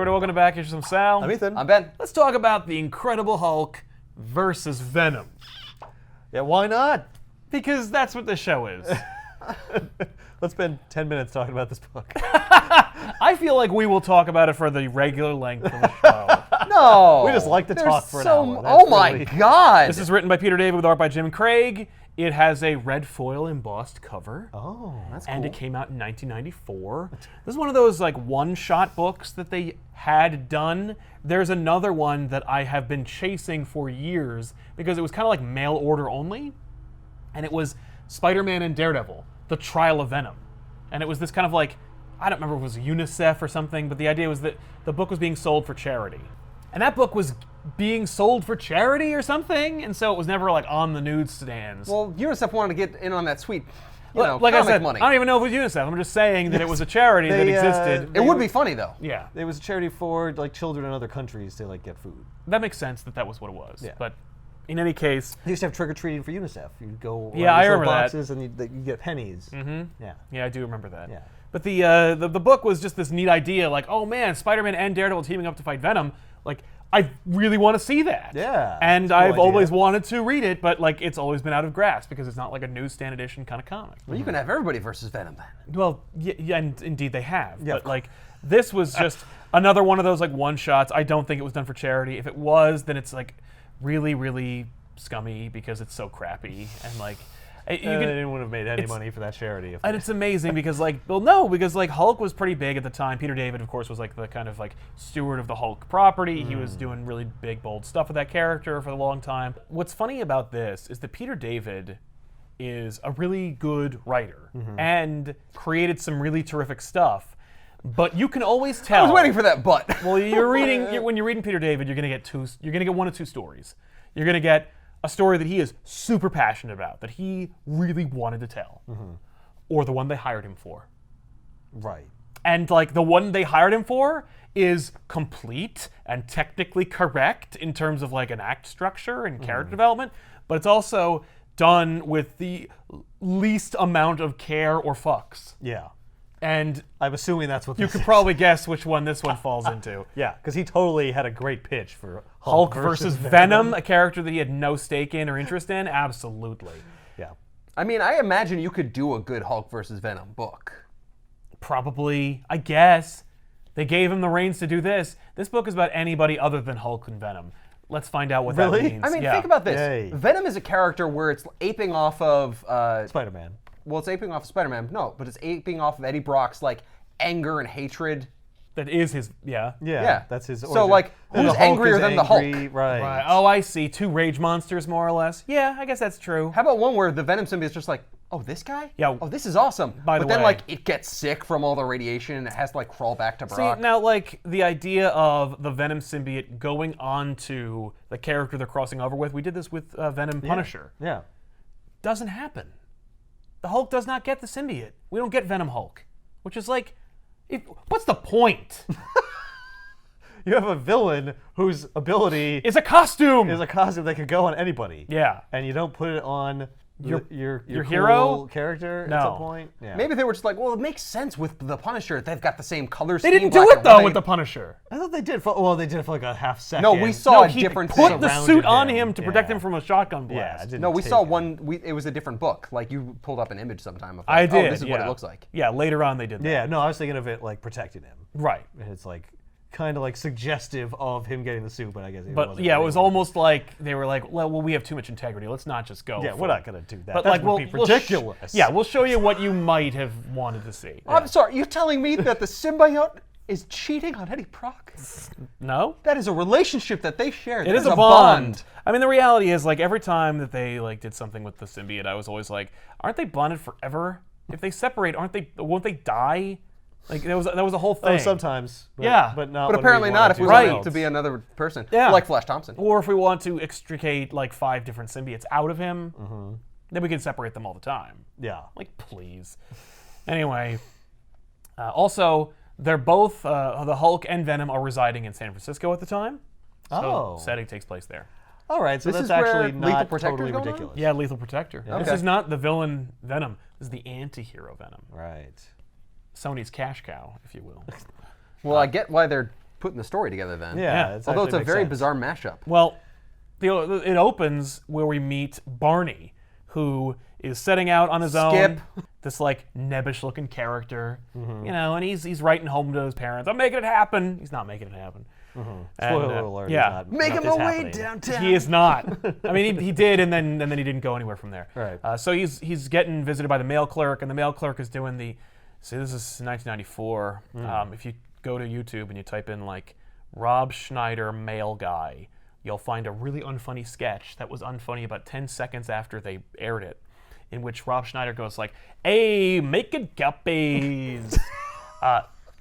Welcome back. Here's some Sal. I'm Ethan. I'm Ben. Let's talk about the Incredible Hulk versus Venom. Yeah, why not? Because that's what this show is. Let's spend 10 minutes talking about this book. I feel like we will talk about it for the regular length of the show. No. We just like to talk for an hour. Oh my God. This is written by Peter David with art by Jim Craig. It has a red foil embossed cover. Oh, that's cool. And it came out in 1994. This is one of those like one-shot books that they had done. There's another one that I have been chasing for years because it was kind of like mail order only. And it was Spider-Man and Daredevil, The Trial of Venom. And it was this kind of like, I don't remember if it was UNICEF or something, but the idea was that the book was being sold for charity. And that book was being sold for charity or something, and so it was never like on the newsstands. Well, UNICEF wanted to get in on that sweet, like I said, money. I don't even know if it was UNICEF. I'm just saying that it was a charity that existed. It would be funny though. Yeah, It was a charity for like children in other countries to like get food. that makes sense that was what it was. Yeah. But in any case, They used to have trick or treating for UNICEF. You'd go Yeah, I these little remember that. boxes and you'd get pennies. Mm-hmm. Yeah. yeah, I do remember that. Yeah. But the book was just this neat idea, like, oh man, Spider-Man and Daredevil teaming up to fight Venom. Like, I really want to see that. Yeah, And it's a cool I've idea. always wanted to read it, but like it's always been out of grasp because it's not like a newsstand edition kind of comic. Well, you can have everybody versus Venom then. Well, yeah, and indeed they have. Yeah. But like, this was just another one of those like one shots. I don't think it was done for charity. If it was, then it's like really, really scummy because it's so crappy and like. They wouldn't have made any money for that charity. And it's amazing because because Hulk was pretty big at the time. Peter David, of course, was like the kind of like steward of the Hulk property. He was doing really big, bold stuff with that character for a long time. What's funny about this is that Peter David is a really good writer and created some really terrific stuff. But you can always tell. I was waiting for that but. Well, when you're reading Peter David, you're gonna get one of two stories. You're gonna get a story that he is super passionate about, that he really wanted to tell, or the one they hired him for. Right. And like the one they hired him for is complete and technically correct in terms of like an act structure and character development, but it's also done with the least amount of care or fucks. Yeah. And I'm assuming that's what you could probably guess which one this one falls into. Yeah, because he totally had a great pitch for Hulk versus Venom, a character that he had no stake in or interest in? Absolutely. Yeah. I mean, I imagine you could do a good Hulk versus Venom book. Probably, I guess. They gave him the reins to do this. This book is about anybody other than Hulk and Venom. Let's find out what that Really? means. I mean, Yeah. think about this. Yay. Venom is a character where it's aping off of Spider-Man. well, it's aping off of Spider-Man. No, but it's aping off of Eddie Brock's like anger and hatred. That is his, yeah. Yeah. That's his So, origin. like, And who's the Hulk angrier is than the Hulk? angry, Right. Right. Oh, I see. Two rage monsters, more or less. Yeah, I guess that's true. How about one where the Venom symbiote is just like, oh, this guy? Yeah. Oh, this is awesome. By the but then, way- like, it gets sick from all the radiation and it has to, like, crawl back to Brock. See, now, like, the idea of the Venom symbiote going on to the character they're crossing over with, we did this with Venom Punisher. Yeah. Doesn't happen. The Hulk does not get the symbiote. We don't get Venom Hulk. Which is like, what's the point? You have a villain whose ability It's a costume! is a costume that could go on anybody. Yeah. And you don't put it on your cool hero? character No. at some point. Yeah. Maybe they were just like, well, it makes sense with the Punisher. They've got the same color They scheme. didn't do black it, and though, white. with the Punisher. I thought they did. They did it for like a half second. No, we saw a he different put thing. the Surrounded suit on him. him to protect Yeah. him from a shotgun Yeah. blast. It didn't No, we take saw him. one. It was a different book. Like, you pulled up an image sometime of I like, did, oh, this is what yeah. it looks like. Yeah, later on they did that. Yeah, no, I was thinking of it like protecting him. Right. And it's like kind of like suggestive of him getting the suit, but I guess it But wasn't yeah, it really. was almost like they were like, well, we have too much integrity. Let's not just go. Yeah, for we're it." not gonna do that. But That like, would be we'll ridiculous. yeah, we'll show you what you might have wanted to see. I'm sorry, you're telling me that the symbiote is cheating on Eddie Brock? No? That is a relationship that they share. It is a bond. I mean, the reality is, like, every time that they like did something with the symbiote, I was always like, aren't they bonded forever? If they separate, won't they die? Like, that was a whole thing. Oh, sometimes. But, Yeah. but not. But when apparently we not want if we do want something it to be else. another person. Yeah. Like Flash Thompson. Or if we want to extricate like 5 different symbiotes out of him, then we can separate them all the time. Yeah. Like, please. Anyway, also, they're both, the Hulk and Venom are residing in San Francisco at the time. So Oh. setting takes place there. All right, so This that's is where actually Lethal not Protector's totally going on? ridiculous. Yeah, Lethal Protector. This Okay. is not the villain Venom. This is the anti-hero Venom. Right. Sony's cash cow, if you will. Well, I get why they're putting the story together then. Yeah. Although it's a actually very makes sense. bizarre mashup. Well, it opens where we meet Barney, who is setting out on his own. Skip. This like nebbish-looking character, you know, and he's writing home to his parents. I'm making it happen. He's not making it happen. And, Spoiler alert. yeah. He's not, Making not my way happening. downtown. He is not. I mean, he did, and then he didn't go anywhere from there. Right. So he's getting visited by the mail clerk, and the mail clerk is doing the. See, this is 1994. If you go to YouTube and you type in like Rob Schneider mail guy, you'll find a really unfunny sketch that was unfunny about 10 seconds after they aired it, in which Rob Schneider goes like, "Hey, making guppies."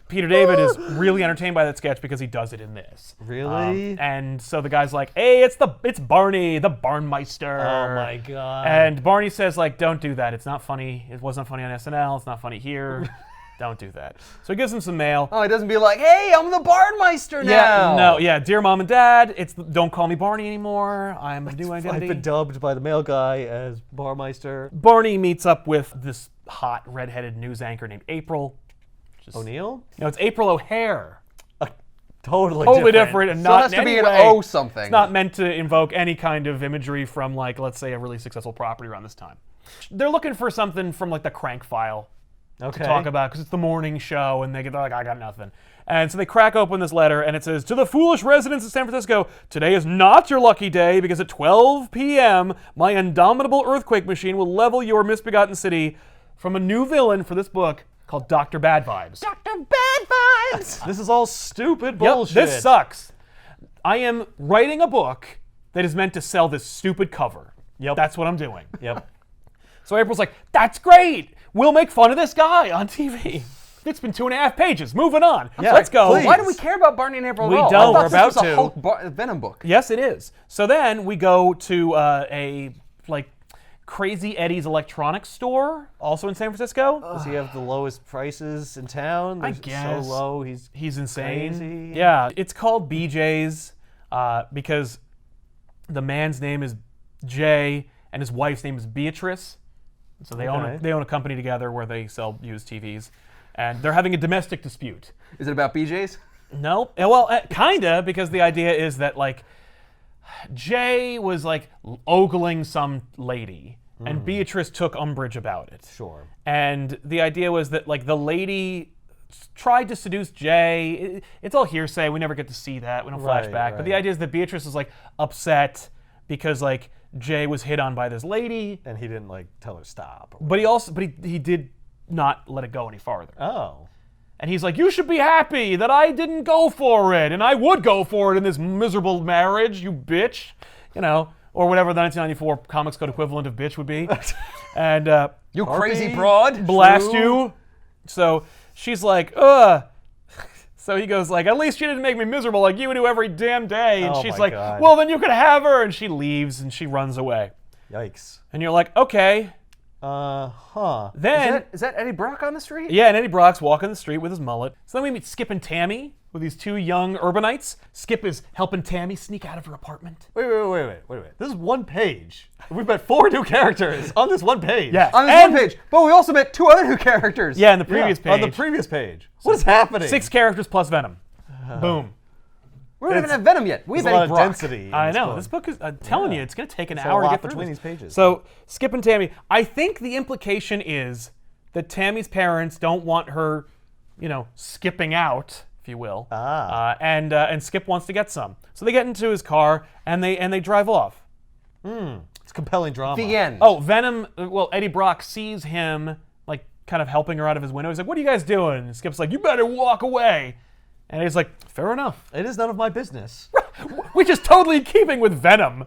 Peter David is really entertained by that sketch because he does it in this. Really? And so the guy's like, "Hey, it's Barney, the Barnmeister." Oh my god. And Barney says like, "Don't do that. It's not funny. It wasn't funny on SNL. It's not funny here. Don't do that." So he gives him some mail. Oh, he doesn't be like, hey, I'm the Barnmeister now. No, yeah, dear mom and dad, don't call me Barney anymore. I'm a new I've identity. been dubbed by the mail guy as Barmeister. Barney meets up with this hot redheaded news anchor named April. O'Neill? No, it's April O'Hare. Totally different and Still not has to in be any an way. O something. It's not meant to invoke any kind of imagery from, like, let's say, a really successful property around this time. They're looking for something from, like, the Crank File Okay. to talk about, because it's the morning show, and they're like, I got nothing. And so they crack open this letter, and it says, "To the foolish residents of San Francisco, today is not your lucky day, because at 12 p.m., my indomitable earthquake machine will level your misbegotten city," from a new villain for this book called Dr. Bad Vibes. Dr. Bad Vibes. This is all stupid Yep, bullshit. this sucks. I am writing a book that is meant to sell this stupid cover. Yep. That's what I'm doing. Yep. So April's like, "That's great. We'll make fun of this guy on TV. It's been 2.5 pages. Moving on. Yeah, Let's go." please. Why do we care about Barney and April We at all? don't. I thought We're this about was a to. Hulk Venom book. Yes, it is. So then we go to a like Crazy Eddie's electronics store, also in San Francisco. Does he have the lowest prices in town? I They're guess. so low. He's insane. Crazy. Yeah, it's called BJ's because the man's name is Jay and his wife's name is Beatrice. So they Okay. own a company together where they sell used TVs, and they're having a domestic dispute. Is it about BJ's? No, well, kinda, because the idea is that like Jay was like ogling some lady, and Beatrice took umbrage about it. Sure. And the idea was that like the lady tried to seduce Jay. It's all hearsay. We never get to see that. We don't Right, flashback. But the right. idea is that Beatrice was like upset because like Jay was hit on by this lady, And he didn't like tell her stop. but he did not let it go any farther. Oh. And he's like, "You should be happy that I didn't go for it, and I would go for it in this miserable marriage, you bitch," you know, or whatever the 1994 Comics Code equivalent of bitch would be. And You Harpy? crazy broad. blast True. you. So she's like, "Ugh." So he goes like, "At least she didn't make me miserable like you do every damn day." And Oh she's my like, God. "Well, then you could have her." And she leaves and she runs away. Yikes. And you're like, "Okay." Huh. Then Is that Eddie Brock on the street? yeah, and Eddie Brock's walking the street with his mullet. So then we meet Skip and Tammy with these two young urbanites. Skip is helping Tammy sneak out of her apartment. Wait. This is one page. We've met 4 new characters on this one page. Yes. On this And- one page. But we also met 2 other new characters. Yeah, in the Yeah, previous page. On the previous page. What is happening? 6 characters plus Venom. Boom. We don't even have Venom yet. We There's have a lot Eddie of Brock. density. in I know. book. This book is, I'm telling you, it's going to take an There's hour a to lot get through between this. these pages. So, Skip and Tammy, I think the implication is that Tammy's parents don't want her, skipping out, if you will. And Skip wants to get some. So they get into his car and they drive off. It's compelling drama. The end. Oh, Venom, Eddie Brock sees him, like, kind of helping her out of his window. He's like, "What are you guys doing?" And Skip's like, "You better walk away." And he's like, "Fair enough." It is none of my business. Which is totally in keeping with Venom.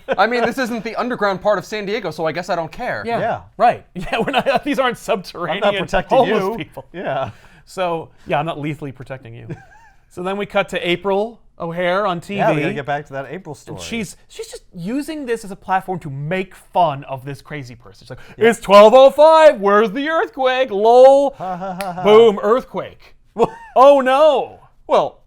I mean, this isn't the underground part of San Diego, so I guess I don't care. Yeah. Right. Yeah, we're not. These aren't subterranean I'm not protecting homeless you. people. Yeah. So yeah, I'm not lethally protecting you. So then we cut to April O'Hare on TV. Yeah, we gotta get back to that April story. She's just using this as a platform to make fun of this crazy person. She's like, "It's 12:05. Where's the earthquake? Lol." Boom, earthquake. Oh no. Well,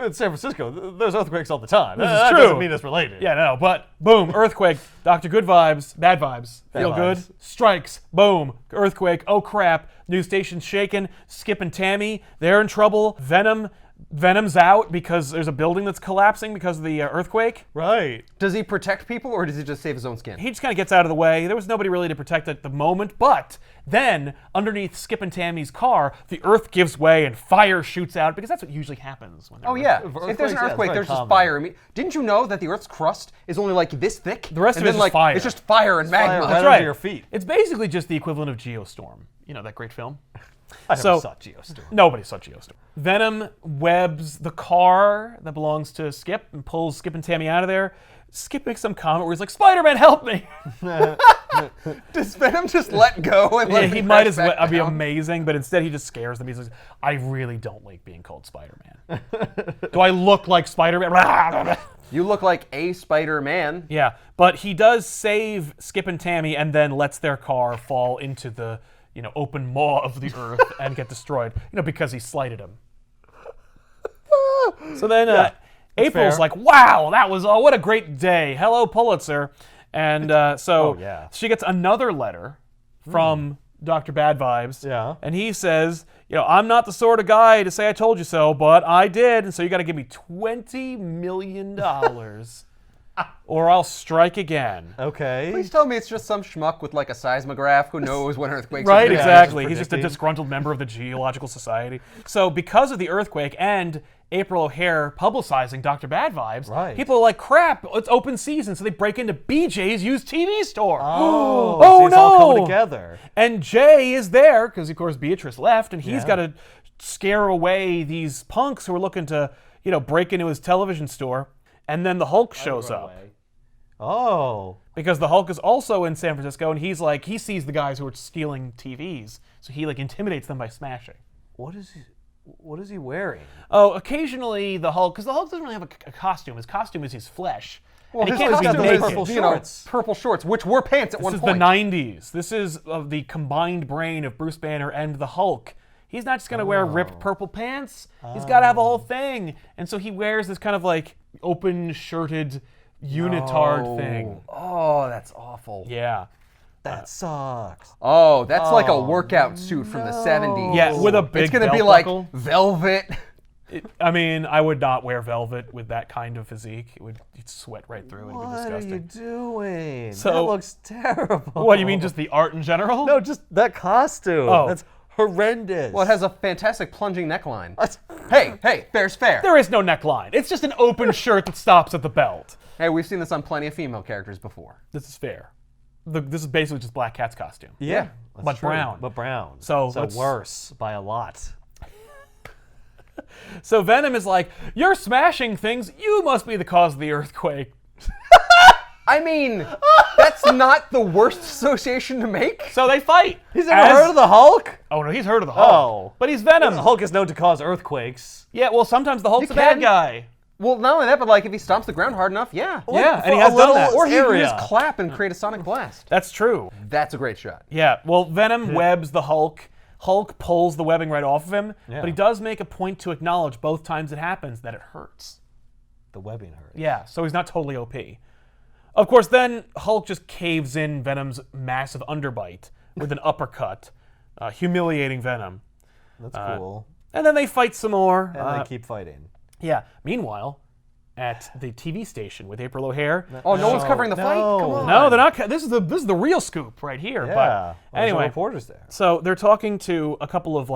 in San Francisco, there's earthquakes all the time. This is that true. doesn't mean it's related. Yeah, no, but boom, earthquake. Dr. Good Vibes, bad vibes. Feel good. vibes. Strikes. Boom. Earthquake. Oh crap. News station's shaking. Skip and Tammy, they're in trouble. Venom's out because there's a building that's collapsing because of the earthquake. Right. Does he protect people, or does he just save his own skin? He just kind of gets out of the way. There was nobody really to protect at the moment, but then underneath Skip and Tammy's car, the earth gives way and fire shoots out because that's what usually happens. When Oh yeah, For if there's an earthquakes, yeah, it's earthquake, very there's just common. fire. I mean, didn't you know that the Earth's crust is only like this thick? The rest and of it then, is like, fire. It's just fire and Fire magma. right right. under your feet. It's basically just the equivalent of Geostorm. You know that great film? I never So- saw Geostorm. Nobody saw Geostorm. Venom webs the car that belongs to Skip and pulls Skip and Tammy out of there. Skip makes some comment where he's like, "Spider-Man, help me!" Does Venom just let go and let Yeah, him he crash might as back well be down? amazing, but instead he just scares them. He's like, "I really don't like being called Spider-Man. Do I look like Spider-Man?" You look like a Spider-Man. Yeah, but he does save Skip and Tammy and then lets their car fall into the open maw of the earth and get destroyed. Because he slighted him. So then April's fair. like, "Wow, that was what a great day. Hello, Pulitzer." And so Oh, yeah. she gets another letter from Dr. Bad Vibes. Yeah. And he says, "I'm not the sort of guy to say I told you so, but I did. And so you got to give me $20 million or I'll strike again." Okay. Please tell me it's just some schmuck with like a seismograph who knows when earthquakes Right, are gonna exactly. just He's just a predicting. disgruntled member of the Geological Society. So because of the earthquake and April O'Hare publicizing Dr. Bad Vibes, Right. people are like, "Crap, it's open season," so they break into BJ's used TV store. Oh, Oh, see, it's all coming no. together. And Jay is there because, of course, Beatrice left, and he's Yeah. got to scare away these punks who are looking to, break into his television store. And then the Hulk shows up Oh. because the Hulk is also in San Francisco, and he's like, he sees the guys who are stealing TVs, so he intimidates them by smashing. What is he wearing? Oh, occasionally the Hulk, because the Hulk doesn't really have a costume. His costume is his flesh. Well, and he his can't costume be is naked. purple shorts. shorts. Purple shorts, which were pants at This one is point. the 90s. This is of the combined brain of Bruce Banner and the Hulk. He's not just going to wear ripped purple pants. He's got to have a whole thing. And so he wears this kind of open-shirted unitard thing. Oh, that's awful. Yeah. That sucks. Oh, that's like a workout suit from the 70s. Yeah, with a big It's gonna belt be like buckle. velvet. I would not wear velvet with that kind of physique. You'd sweat right through. It'd be What are disgusting. you doing? So- that looks terrible. What, you mean just the art in general? No, just that costume. Oh. That's horrendous. Well, it has a fantastic plunging neckline. Hey, fair's fair. There is no neckline. It's just an open shirt that stops at the belt. Hey, we've seen this on plenty of female characters before. This is fair. This is basically just Black Cat's costume. Yeah, that's But true. brown. But brown. So let's- worse by a lot. So Venom is like, "You're smashing things. You must be the cause of the earthquake." I mean, that's not the worst association to make. So they fight. He's never heard of the Hulk? Oh no, he's heard of the Hulk. Oh. But he's Venom. The Hulk is known to cause earthquakes. Yeah, well, sometimes the Hulk's He a bad can. guy. Well, not only that, but if he stomps the ground hard enough, yeah. Yeah, For and he a has done little that. Or he can area. just clap and create a sonic blast. That's true. That's a great shot. Yeah, well, Venom webs the Hulk. Hulk pulls the webbing right off of him, Yeah. but he does make a point to acknowledge both times it happens that it hurts. The webbing hurts. Yeah, so he's not totally OP. Of course, then Hulk just caves in Venom's massive underbite with an uppercut, humiliating Venom. That's cool. And then they fight some more. And they keep fighting. Yeah. Meanwhile, at the TV station with April O'Hare. Oh, no one's covering the fight? no. Come on. No, they're not. This is the real scoop right here. Yeah. But Well, there's no anyway, reporters there. so they're talking to a couple of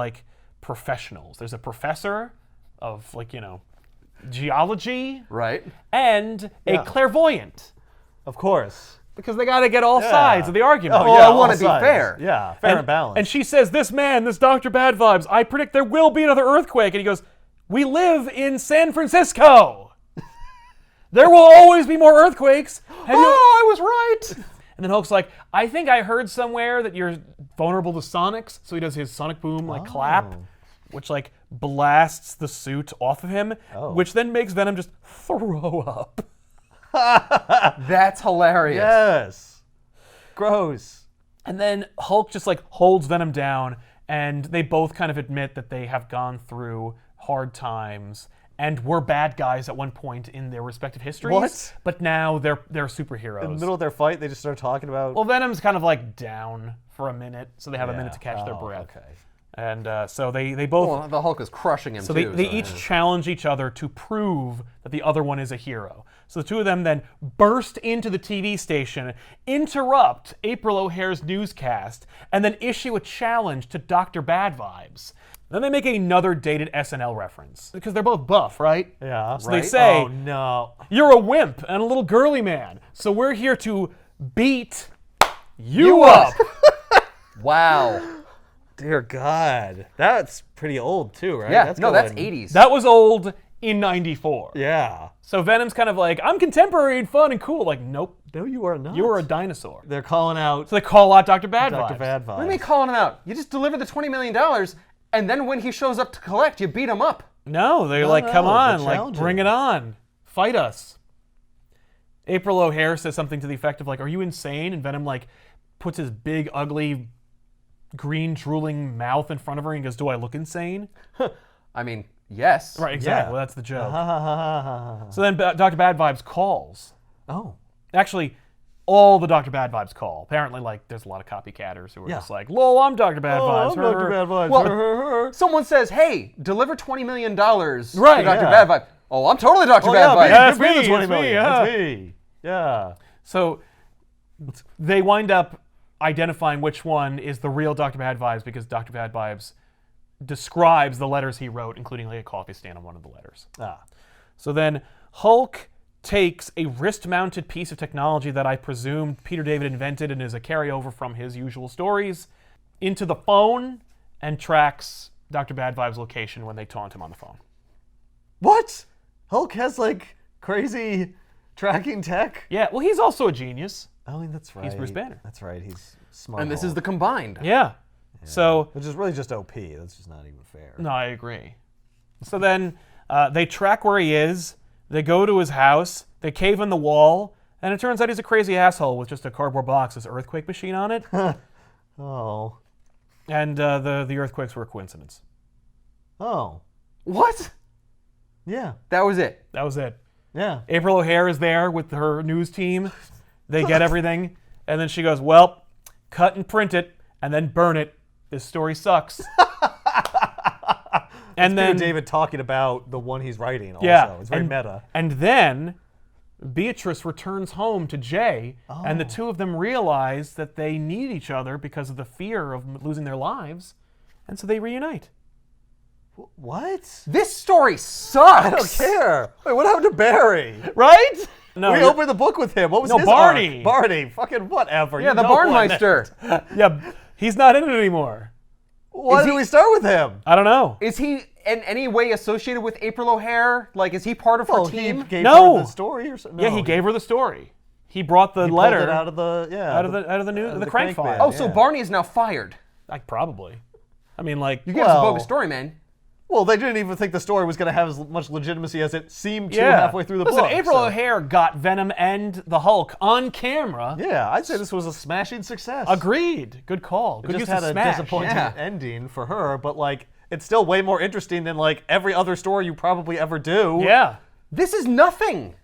professionals. There's a professor of geology Right? and a Yeah. clairvoyant Of course. because they got to get all Yeah. sides of the argument. Oh, yeah, I wanna all be sides. fair. Yeah, fair and balanced. And she says, "This Dr. Bad Vibes, I predict there will be another earthquake." And he goes, "We live in San Francisco. There will always be more earthquakes." I was right. And then Hulk's like, "I think I heard somewhere that you're vulnerable to sonics." So he does his sonic boom clap, which blasts the suit off of him, which then makes Venom just throw up. That's hilarious. Yes. Gross. And then Hulk just holds Venom down, and they both kind of admit that they have gone through hard times, and were bad guys at one point in their respective histories. What? But now they're superheroes. In the middle of their fight, they just start talking about. Well, Venom's kind of like down for a minute, so they have a minute to catch their breath. Okay. And so they both. Well, the Hulk is crushing him So too. they each challenge each other to prove that the other one is a hero. So the two of them then burst into the TV station, interrupt April O'Hair's newscast, and then issue a challenge to Dr. Bad Vibes. Then they make another dated SNL reference, because they're both buff, right? Yeah. So they say, "Oh no, you're a wimp and a little girly man, so we're here to beat you up." Wow. dear God, that's pretty old too, right? Yeah. That's 80s. That was old in 94. Yeah. So Venom's kind of like, I'm contemporary and fun and cool. Like, nope, No, you are not. you are a dinosaur. They're calling out So they call out Dr. Bad Dr. Vibes. Bad Vibes. What do you mean calling him out? You just deliver the $20 million, and then when he shows up to collect, you beat him up. No, they're like, come no, on, they're like, challenging bring him. it on. Fight us. April O'Hair says something to the effect of like, are you insane? And Venom like puts his big, ugly, green, drooling mouth in front of her and goes, do I look insane? I mean, yes. Right, exactly. Yeah. That's the joke. Oh. So then Dr. Bad Vibes calls. Actually, all the Dr. Bad Vibes call. Apparently, like, there's a lot of copycatters who are Yeah. just like, lol, I'm Dr. Bad Vibes. I'm Dr. Bad Vibes. Well, someone says, hey, deliver $20 million Right, to Dr. yeah. Bad Vibe. Oh, I'm totally Dr. Oh, Bad yeah, Vibe. That's give me me, the 20 it's million. me, yeah. That's me. Yeah. So they wind up identifying which one is the real Dr. Bad Vibes because Dr. Bad Vibes describes the letters he wrote, including like a coffee stand on one of the letters. So then Hulk takes a wrist-mounted piece of technology that I presume Peter David invented and is a carryover from his usual stories into the phone and tracks Dr. Bad Vibes' location when they taunt him on the phone. What? Hulk has like crazy tracking tech? Yeah, well, he's also a genius. I mean, that's right. He's Bruce Banner. That's right. He's smart. And this is Hulk. the combined. Yeah. So Which is really just OP. That's just not even fair. no, I agree. So then they track where he is. They go to his house. They cave in the wall, and it turns out he's a crazy asshole with just a cardboard box with an earthquake machine on it. Oh. And the earthquakes were a coincidence. Oh. What? Yeah. That was it. That was it. Yeah. April O'Hair is there with her news team. They get everything, and then she goes, "Well, cut and print it, and then burn it. This story sucks." And then David talking about the one he's writing also. yeah, It's very meta. And then Beatrice returns home to Jay, and the two of them realize that they need each other because of the fear of losing their lives, and so they reunite. What? This story sucks. I don't care. Wait, what happened to Barry? Right? No, We you're- opened the book with him. What was No, his Barney. arc? Barney. Fucking whatever. Yeah, You the know what Barnmeister. yeah, he's not in it anymore. Why did we start with him? I don't know. Is he in any way associated with April O'Hair? Like, is he part of her Well, team? he gave No. her the story or something. Yeah, he gave her the story. He brought the He letter pulled it out of the the crank bin, file. Oh, so yeah. Barney is now fired. Like probably. I mean, like You gave us a Well- bogus story, man. Well, they didn't even think the story was going to have as much legitimacy as it seemed to yeah. halfway through the Listen, book. April so- O'Hair got Venom and the Hulk on camera. Yeah, I'd say this was a smashing success. Agreed. Good call. It Good just use had of a smash. disappointing Yeah. ending for her, but like it's still way more interesting than like every other story you probably ever do. Yeah. This is nothing.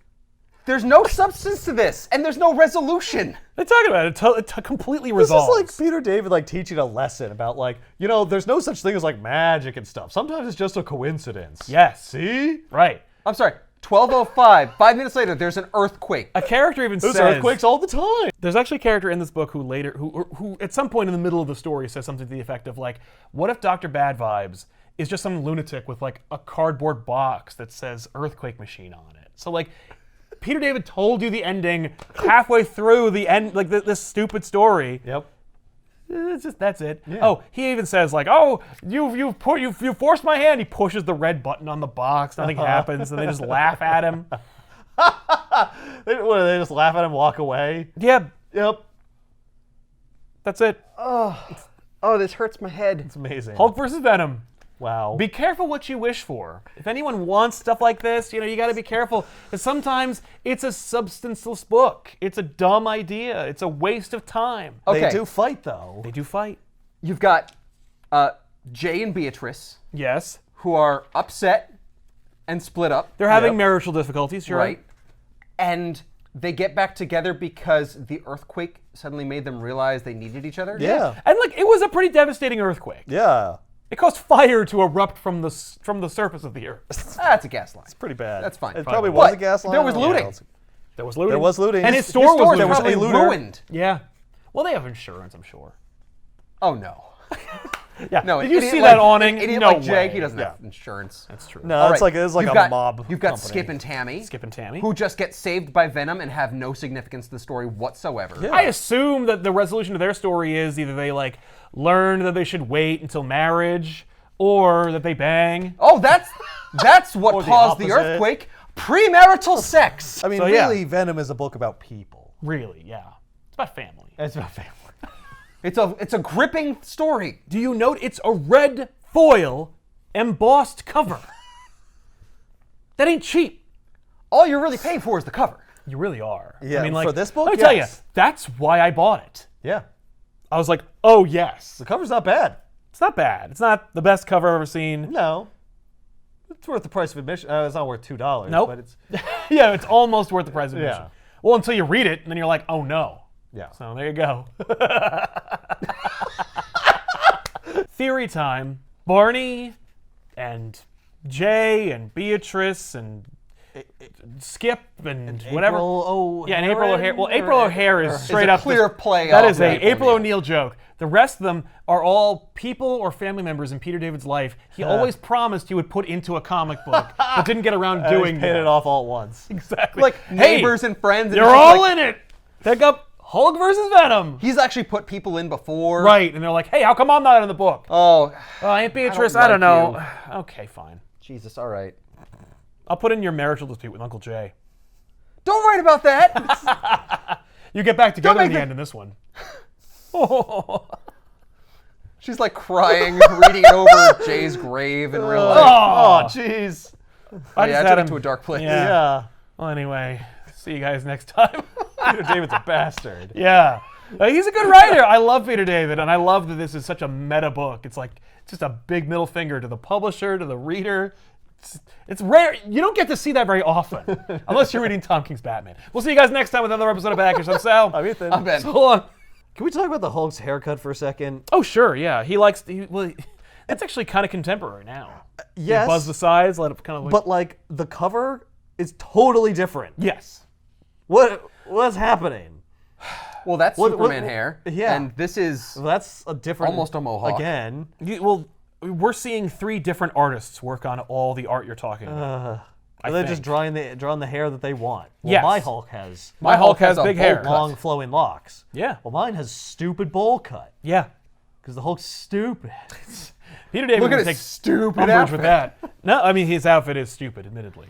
There's no substance to this, and there's no resolution. They're talking about it. It completely This resolves. is like Peter David like teaching a lesson about like, you know, there's no such thing as like magic and stuff. Sometimes it's just a coincidence. Yes. See? Right. I'm sorry. 12:05. 5 minutes later, there's an earthquake. A character even There's says earthquakes all the time. there's actually a character in this book who at some point in the middle of the story says something to the effect of like, what if Dr. Bad Vibes is just some lunatic with like a cardboard box that says earthquake machine on it? So like Peter David told you the ending halfway through the end, like this stupid story. Yep. It's just that's it. Oh, he even says like, "Oh, you forced my hand." He pushes the red button on the box. Nothing happens, and they just laugh at him. They just laugh at him, walk away. Yeah, Yep. that's it. Oh, this hurts my head. It's amazing. Hulk versus Venom. Wow. Be careful what you wish for. If anyone wants stuff like this, you got to be careful. Because sometimes it's a substanceless book. It's a dumb idea. It's a waste of time. Okay. They do fight though. They do fight. You've got Jay and Beatrice, Yes. who are upset And split up. They're having marital difficulties, you're right. And they get back together because the earthquake suddenly made them realize they needed each other. Yeah. And like, it was a pretty devastating earthquake. Yeah. It caused fire to erupt from the surface of the earth. That's a gas line. It's pretty bad. That's fine. It probably But was a gas line. there was looting. There was looting. There was looting. And his store was there was probably a looter. ruined. Yeah. Well, they have insurance, I'm sure. Oh, no. Yeah. No, Did an you idiot see like- that awning? An idiot No like Jay, way. he doesn't Yeah. have insurance. That's true. No, All it's right, like you've a got- mob. You've got company. Skip and Tammy. Skip and Tammy. Who just get saved by Venom and have no significance to the story whatsoever. Yeah. I assume that the resolution to their story is either they like learned that they should wait until marriage, or that they bang. Oh, that's what Or the caused the opposite. earthquake. Premarital sex. I mean, So, yeah. really, Venom is a book about people. Really, yeah. It's about family. It's about family. It's a gripping story. Do you note it's a red foil embossed cover? That ain't cheap. All you're really paying for is the cover. You really are. Yeah, I mean, like, for this book, let me tell you, yes. that's why I bought it. Yeah. I was like, oh yes. The cover's not bad. It's not bad. It's not the best cover I've ever seen. No. It's worth the price of admission. It's not worth $2. Nope. But it's Yeah, it's almost worth the price of admission. Yeah. Well, until you read it, and then you're like, oh no. yeah. So there you go. Theory time. Barney and Jay and Beatrice and Skip and whatever. Yeah, and April O'Hare. Well, April O'Hare is straight a up clear play That off is a April April O'Neil. O'Neil joke. The rest of them are all people or family members in Peter David's life. He always promised he would put into a comic book, but didn't get around doing paid that. it off all at once. Exactly. Like Hey, neighbors and friends. And they're it's just all like- in it. Pick up Hulk versus Venom. He's actually put people in before. Right, and they're like, hey, how come I'm not in the book? Oh, Aunt Beatrice, like I don't know. Okay, fine. Jesus. All right. I'll put in your marital dispute with Uncle Jay. Don't write about that. You get back together in make the the- end in this one. She's like crying, reading over Jay's grave in real life. Oh, jeez. I Yeah, just I had took him it to a dark place. Yeah. Yeah. Well, anyway, see you guys next time. Peter David's a bastard. Yeah. He's a good writer. I love Peter David, and I love that this is such a meta book. It's like just a big middle finger to the publisher, to the reader. It's rare. You don't get to see that very often, unless you're reading Tom King's Batman. We'll see you guys next time with another episode of Backers. I'm Sal. I'm Ethan. I'm Ben. So long. Can we talk about the Hulk's haircut for a second? Oh, sure, yeah. He likes, that's actually kind of contemporary now. Yes. Buzz the sides, let it kind of like. But like the cover is totally different. Yes. What's happening? Well, that's What- Superman hair. yeah. And this is That's a different. Almost a mohawk. Again. We're seeing 3 different artists work on all the art you're talking about. I They're think. just drawing the hair that they want. Well, Yes. my Hulk has My Hulk has a big bowl hair. cut. long flowing locks. Yeah. Well, mine has stupid bowl cut Yeah. because the Hulk's stupid. Peter David Look at would his take stupid umbrage outfit. with that. No, I mean, his outfit is stupid, admittedly.